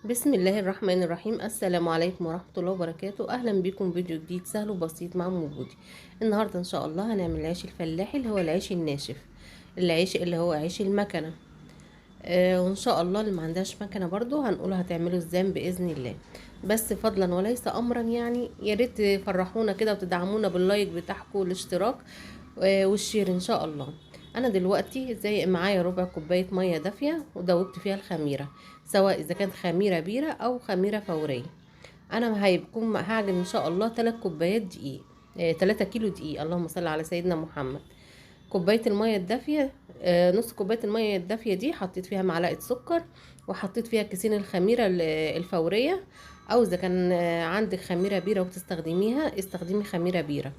بسم الله الرحمن الرحيم. السلام عليكم ورحمة الله وبركاته. أهلا بكم فيديو جديد سهل وبسيط مع أم وجودي. النهاردة إن شاء الله هنعمل العيش الفلاحي اللي هو العيش الناشف، العيش اللي هو عيش المكنة. وإن شاء الله اللي ما عندهاش مكنة برضو هنقول هتعمله ازاي بإذن الله. بس فضلا وليس أمرا، يعني يا ريت تفرحونا كده وتدعمونا باللايك بتاعكم والاشتراك والشير إن شاء الله. انا دلوقتي زي معايا ربع كوبايه ميه دافيه ودوبت فيها الخميره، سواء اذا كانت خميره بيره او خميره فوريه. انا هيكون هعجن ان شاء الله 3 كوبايات دقيق، 3 كيلو دقيق. اللهم صل على سيدنا محمد. كوبايه الميه الدافيه، نص كوبايه الميه الدافيه دي حطيت فيها معلقه سكر، وحطيت فيها كيسين الخميره الفوريه. او اذا كان عندك خميره بيره وبتستخدميها استخدمي خميره بيره.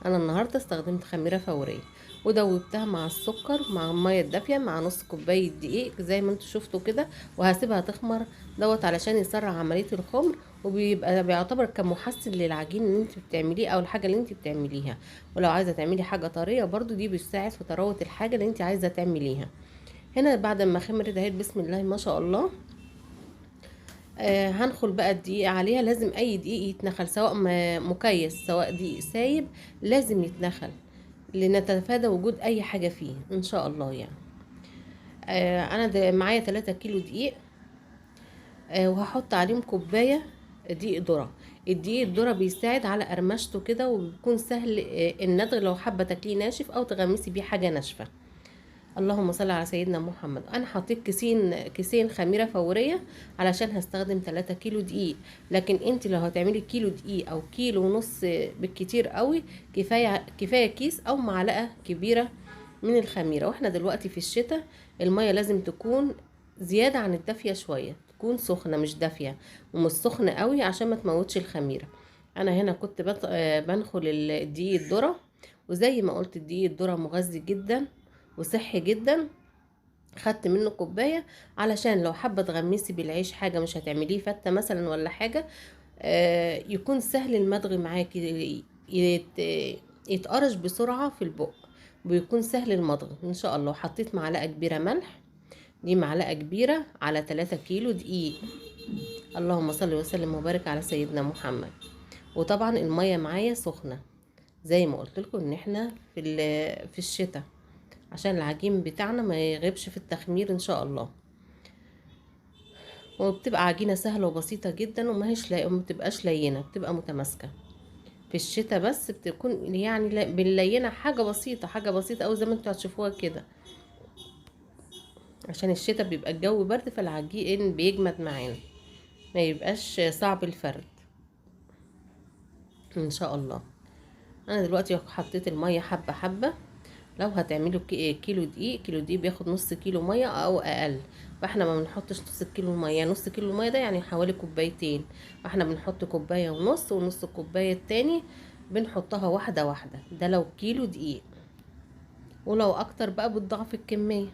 انا النهارده استخدمت خميره فوريه، ودوبتها مع السكر مع الميه الدافيه مع نص كوبايه دقيق زي ما انتوا شفتوا كده، وهسيبها تخمر دوت علشان يسرع عمليه الخمر، وبيبقى بيعتبر كمحسن للعجين اللي انت بتعمليه او الحاجه اللي انت بتعمليها. ولو عايزه تعملي حاجه طريه برضو دي بتساعد في طراوه الحاجه اللي انت عايزه تعمليها. هنا بعد ما خمرت اهي بسم الله ما شاء الله. هنخل بقى الدقيق عليها. لازم اي دقيق يتنخل، سواء مكيس سواء دقيق سايب، لازم يتنخل لنتفادى وجود اي حاجه فيه ان شاء الله يعني. انا معايا 3 كيلو دقيق، وهحط عليهم كوبايه دقيق ذره. الدقيق الذره بيساعد على قرمشته كده، وبيكون سهل الندغ لو حابه تاكليه ناشف او تغمسي بيه حاجه ناشفه. اللهم صل على سيدنا محمد. انا حطيت كيسين خميره فوريه علشان هستخدم 3 كيلو دقيق، لكن انت لو هتعملي كيلو دقيق او كيلو ونص بالكتير قوي كفايه كيس او معلقه كبيره من الخميره. واحنا دلوقتي في الشتاء الميه لازم تكون زياده عن الدافيه شويه، تكون سخنه مش دافيه، ومش سخنه قوي عشان ما تموتش الخميره. انا هنا كنت بنخل الدقيق الذره، وزي ما قلت الدقيق الذره مغذي جدا وصحي جدا. خدت منه كوبايه علشان لو حابه تغمسي بالعيش حاجه مش هتعمليه فته مثلا ولا حاجه، يكون سهل المضغ معاكي، يتقرش بسرعه في البق، بيكون سهل المضغ ان شاء الله. حطيت معلقه كبيره ملح، دي معلقه كبيره على 3 كيلو دقيق. اللهم صل وسلم وبارك على سيدنا محمد. وطبعا الميه معايا سخنه، زي ما قلت لكم ان احنا في الشتاء، عشان العجين بتاعنا ما يغيبش في التخمير ان شاء الله. وبتبقى عجينة سهلة وبسيطة جدا، وما بتبقاش لينة، بتبقى متماسكة. في الشتاء بس بتكون يعني باللينة حاجة بسيطة، حاجة بسيطة اوي زي ما انتوا هتشوفوها كده، عشان الشتاء بيبقى الجو برد فالعجين بيجمد معانا، ما يبقاش صعب الفرد ان شاء الله. انا دلوقتي حطيت المية حبة حبة. لو هتعملوا كيلو دقيق، كيلو دقيق بياخد نص كيلو ميه او اقل، فاحنا ما بنحطش نص كيلو ميه. نص كيلو ميه ده يعني حوالي كوبايتين، فاحنا بنحط كوبايه ونص، ونص الكوبايه التاني بنحطها واحده واحده، ده لو كيلو دقيق. ولو اكتر بقى بتضعف الكميه.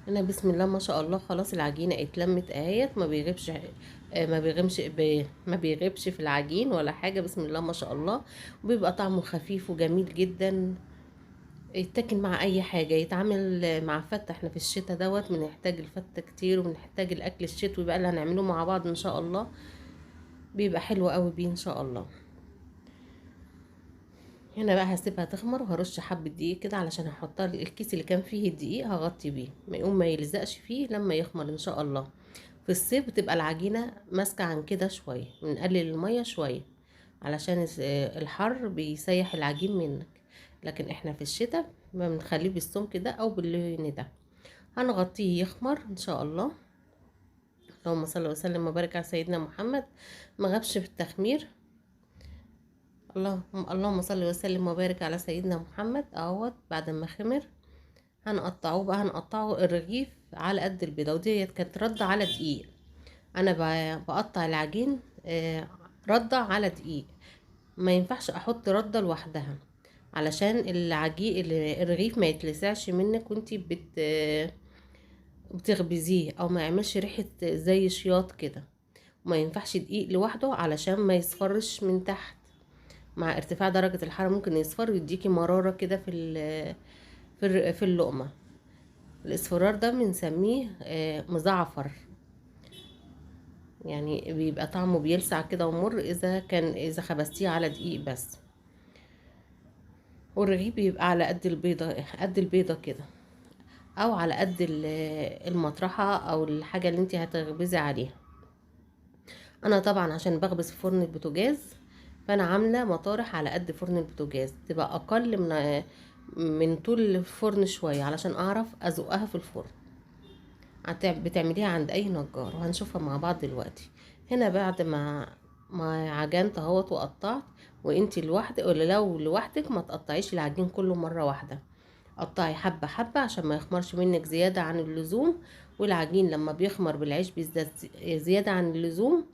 انا بسم الله ما شاء الله خلاص العجينه اتلمت اهيت، ما بيغيبش في العجين ولا حاجه، بسم الله ما شاء الله. وبيبقى طعمه خفيف وجميل جدا، يتاكل مع اي حاجه، يتعامل مع فته. احنا في الشتاء دوت بنحتاج الفته كتير، وبنحتاج الاكل الشتوي بقى اللي هنعمله مع بعض ان شاء الله، بيبقى حلو قوي بيه ان شاء الله. هنا بقى هسيبها تخمر، وهرش حبه دقيق كده علشان هحطها الكيس اللي كان فيه الدقيق هغطي بيه ما يقوم ما يلزقش فيه لما يخمر ان شاء الله. في الصيف بتبقى العجينه ماسكه عن كده شويه، بنقلل الميه شويه علشان الحر بيسيح العجين منك، لكن احنا في الشتاء ما بنخليه بالسمك ده او باللون ده. هنغطيه يخمر ان شاء الله. اللهم صل وسلم وبارك على سيدنا محمد. ما غابش في التخمير. اللهم صل وسلم وبارك على سيدنا محمد. اهوت بعد ما خمر هنقطعه بقى، هنقطعه الرغيف على قد البيضه، وديت كانت رده على دقيق. انا بقطع العجين رده على دقيق، ما ينفعش احط رده لوحدها علشان العجين الرغيف ما يتلسعش منك وانتي بتخبزيه، او ما يعملش ريحه زي شياط كده. وما ينفعش دقيق لوحده علشان ما يصفرش من تحت، مع ارتفاع درجه الحراره ممكن يصفر ويديكي مراره كده في اللقمه. الاصفرار ده بنسميه مزعفر. يعني بيبقى طعمه بيلسع كده ومر اذا خبزتيه على دقيق بس. والرغيف بيبقى على قد البيضة، قد البيضة كده، او على قد المطرحة او الحاجة اللي انت هتخبزي عليها. انا طبعا عشان بخبز في فرن البوتاجاز، فانا عاملة مطارح على قد فرن البوتاجاز، تبقى اقل من طول الفرن شوية علشان اعرف ازقها في الفرن. بتعمليها عند اي نجار، وهنشوفها مع بعض دلوقتي. هنا بعد ما عجنت اهوت وقطعت، وانتي لوحدك ولا لو لوحدك ما تقطعيش العجين كله مرة واحدة، قطعي حبة حبة عشان ما يخمرش منك زيادة عن اللزوم. والعجين لما بيخمر بالعيش بيزداد زيادة عن اللزوم،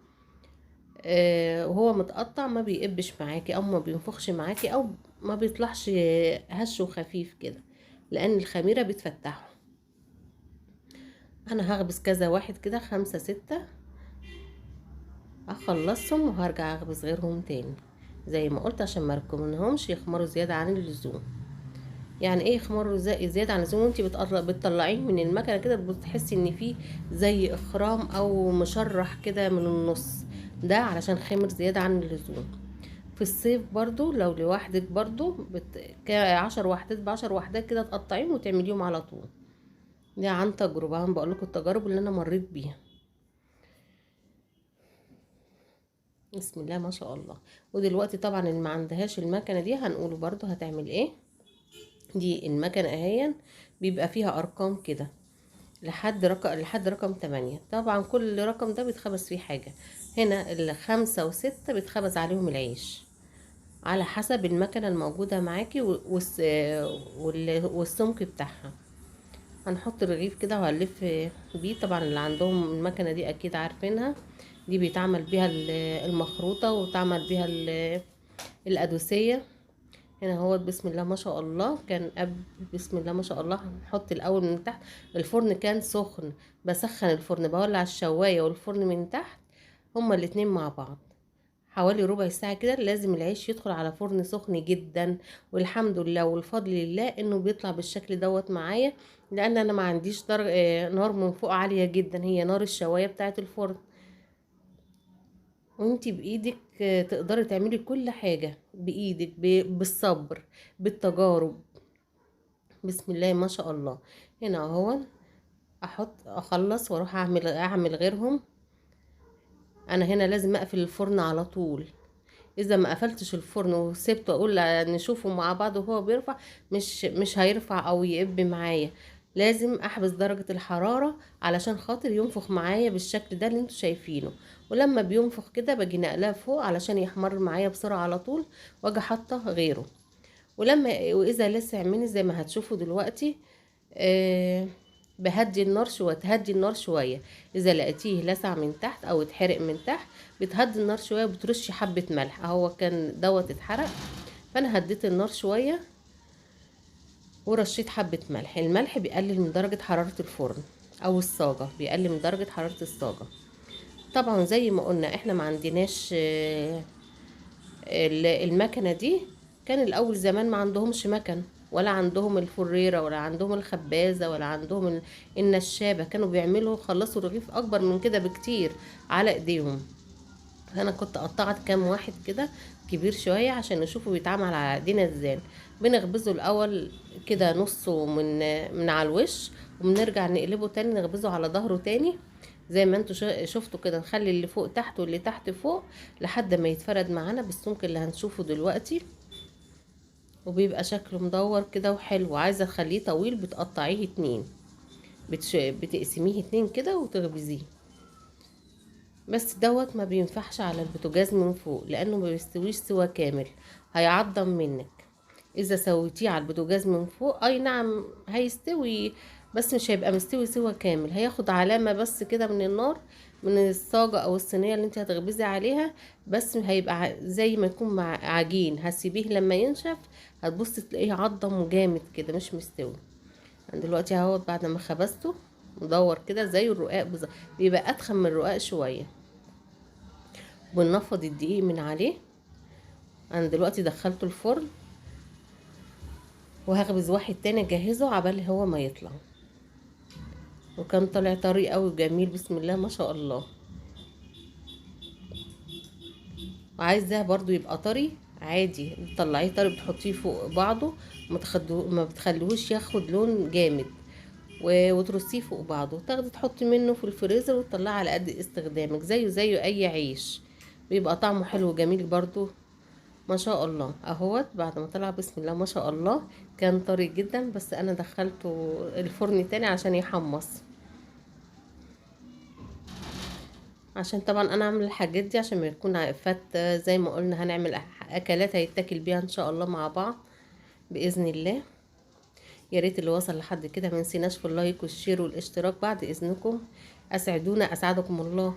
وهو متقطع ما بيقبش معاكي او ما بينفخش معاكي او ما بيطلعش هش وخفيف كده، لان الخميرة بتفتحه. انا هخبز كذا واحد كده، 5 6، اخلصهم وهرجع اخبز غيرهم تاني زي ما قلت، عشان ما ركمنهمش يخمروا زيادة عن اللزوم. يعني ايه يخمروا زيادة عن اللزوم؟ وانتي بتطلعيه من المكنة كده بتحسي ان فيه زي اخرام او مشرح كده من النص، ده علشان خمر زيادة عن اللزوم. في الصيف برضو لو لوحدك برضو 10 وحدات ب10 وحدات كده تقطعيهم وتعمليهم على طول. دي عن تجربة، انا بقولكوا التجارب اللي انا مريت بيها. بسم الله ما شاء الله. ودلوقتي طبعا اللي ما عندهاش المكنه دي هنقوله برضو هتعمل ايه. دي المكنه اهي بيبقى فيها ارقام كده لحد رقم 8. طبعا كل رقم ده بيتخبز فيه حاجه. هنا ال5 و6 بيتخبز عليهم العيش على حسب المكنه الموجوده معاكي والسمك بتاعها. هنحط الرغيف كده وهنلف بيه. طبعا اللي عندهم المكنه دي اكيد عارفينها، دي بيتعمل بيها المخروطه وتعمل بيها القدوسيه. هنا هو بسم الله ما شاء الله كان قبل. بسم الله ما شاء الله هنحط الاول من تحت. الفرن كان سخن، بسخن الفرن، بولع الشوايه والفرن من تحت هما الاتنين مع بعض حوالي ربع ساعة كده. لازم العيش يدخل على فرن سخن جدا، والحمد لله والفضل لله انه بيطلع بالشكل دوت معايا، لان انا ما عنديش نار من فوق عالية جدا، هي نار الشواية بتاعة الفرن. وانتي بايدك تقدري تعملي كل حاجة بايدك، بالصبر، بالتجارب. بسم الله ما شاء الله. هنا اهو اخلص واروح اعمل غيرهم. انا هنا لازم اقفل الفرن على طول. اذا ما قفلتش الفرن وسبته اقول نشوفه مع بعض وهو بيرفع، مش هيرفع او يقب معايا. لازم احبس درجة الحرارة علشان خاطر ينفخ معايا بالشكل ده اللي انتوا شايفينه. ولما بينفخ كده باجي نقلاه فوق علشان يحمر معايا بسرعة على طول، واجي حاطه غيره. واذا لسه مني زي ما هتشوفوا دلوقتي، آه بهدي النار شويه، تهدي النار شويه. اذا لقيتيه لسع من تحت او اتحرق من تحت، بتهدي النار شويه وبترشي حبه ملح. هو كان دوت اتحرق، فانا هديت النار شويه ورشيت حبه ملح. الملح بيقلل من درجه حراره الفرن او الصاجه، بيقلل من درجه حراره الصاجه. طبعا زي ما قلنا احنا ما عندناش المكنه دي. كان الاول زمان ما عندهمش مكن، ولا عندهم الفريرة، ولا عندهم الخبازة، ولا عندهم النشابة. كانوا بيعملوا خلصوا رغيف اكبر من كده بكتير على ايديهم. انا كنت قطعت كام واحد كده كبير شوية عشان نشوفه بيتعمل على ايدينا ازاي. بنخبزه الاول كده نصه من على الوش، وبنرجع نقلبه تاني نخبزه على ظهره تاني زي ما انتوا شفتوا كده. نخلي اللي فوق تحت واللي تحت فوق لحد ما يتفرد معانا بالسمك اللي هنشوفه دلوقتي. وبيبقى شكله مدور كده وحلو. عايزه تخليه طويل بتقطعيه 2، بتقسميه 2 كده وتخبزيه. بس دوت ما بينفعش على البوتاجاز من فوق لانه ما بيستويش سوا كامل، هيعضم منك. اذا سويتيه على البوتاجاز من فوق اي نعم هيستوي، بس مش هيبقى مستوي سوا كامل، هياخد علامة بس كده من النار، من الصاجة او الصينية اللي انت هتخبزي عليها. بس هيبقى زي ما يكون مع عجين. هسيبيه لما ينشف هتبصي تلاقيه عضم جامد كده مش مستوي. أنا دلوقتي اهوت بعد ما خبزته مدور كده زي الرقاق بالظبط، بيبقى اتخن من الرقاق شوية. بنفض الدقيق من عليه. انا دلوقتي دخلته الفرن وهخبز واحد تاني اجهزه عبال هو ما يطلع. وكان طالع طري قوي وجميل بسم الله ما شاء الله. وعايزاه برضو يبقى طري عادي، بتطلعيه طري بتحطيه فوق بعضه، ما بتخليهوش ياخد لون جامد، وترصيه فوق بعضه، تاخدي تحطي منه في الفريزر وتطلعيه على قد استخدامك، زيه اي عيش، بيبقى طعمه حلو وجميل برضو. ما شاء الله اهوت بعد ما طلع بسم الله ما شاء الله، كان طري جدا، بس انا دخلته الفرن تاني عشان يحمص، عشان طبعا انا اعمل الحاجات دي عشان ما يكون فات، زي ما قلنا هنعمل اكلات هيتاكل بيها ان شاء الله مع بعض باذن الله. يا ريت اللي وصل لحد كده ما نسيناش في اللايك والشير والاشتراك بعد اذنكم، اسعدونا اسعدكم الله.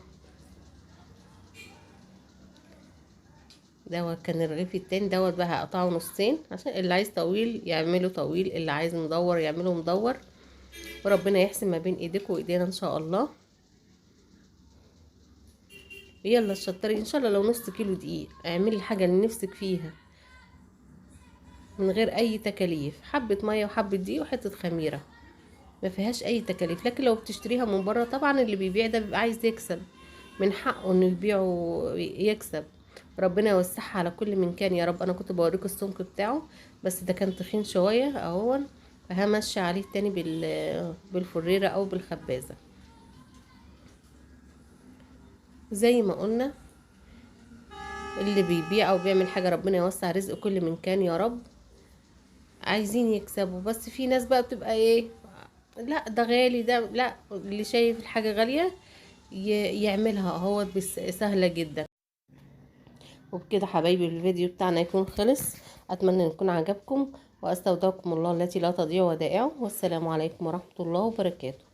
دوت كان الرغيف التاني، دوت بقى هقطعه نصين عشان اللي عايز طويل يعمله طويل، اللي عايز مدور يعمله مدور، وربنا يحسن ما بين ايديكم وايدينا ان شاء الله. يلا الشطري ان شاء الله لو نص كيلو دقيق، اعملي الحاجه اللي نفسك فيها من غير اي تكاليف، حبه ميه وحبه دقيق وحته خميره، ما فيهاش اي تكاليف. لكن لو بتشتريها من بره طبعا اللي بيبيع ده بيبقى عايز يكسب، من حقه انه يبيع ويكسب. ربنا يوسعها على كل من كان يا رب. انا كنت بوريك السمك بتاعه، بس ده كان تخين شويه اهو، همشي عليه تاني بالفريره او بالخبازه. زي ما قلنا اللي بيبيع او بيعمل حاجه ربنا يوسع رزق كل من كان يا رب، عايزين يكسبوا. بس في ناس بقى بتبقى ايه، لا ده غالي، ده لا، اللي شايف الحاجه غاليه يعملها اهوت، بس سهله جدا. وبكده حبايبي الفيديو بتاعنا يكون خلص، اتمنى ان يكون عجبكم، واستودعكم الله التي لا تضيع ودائعه، والسلام عليكم ورحمه الله وبركاته.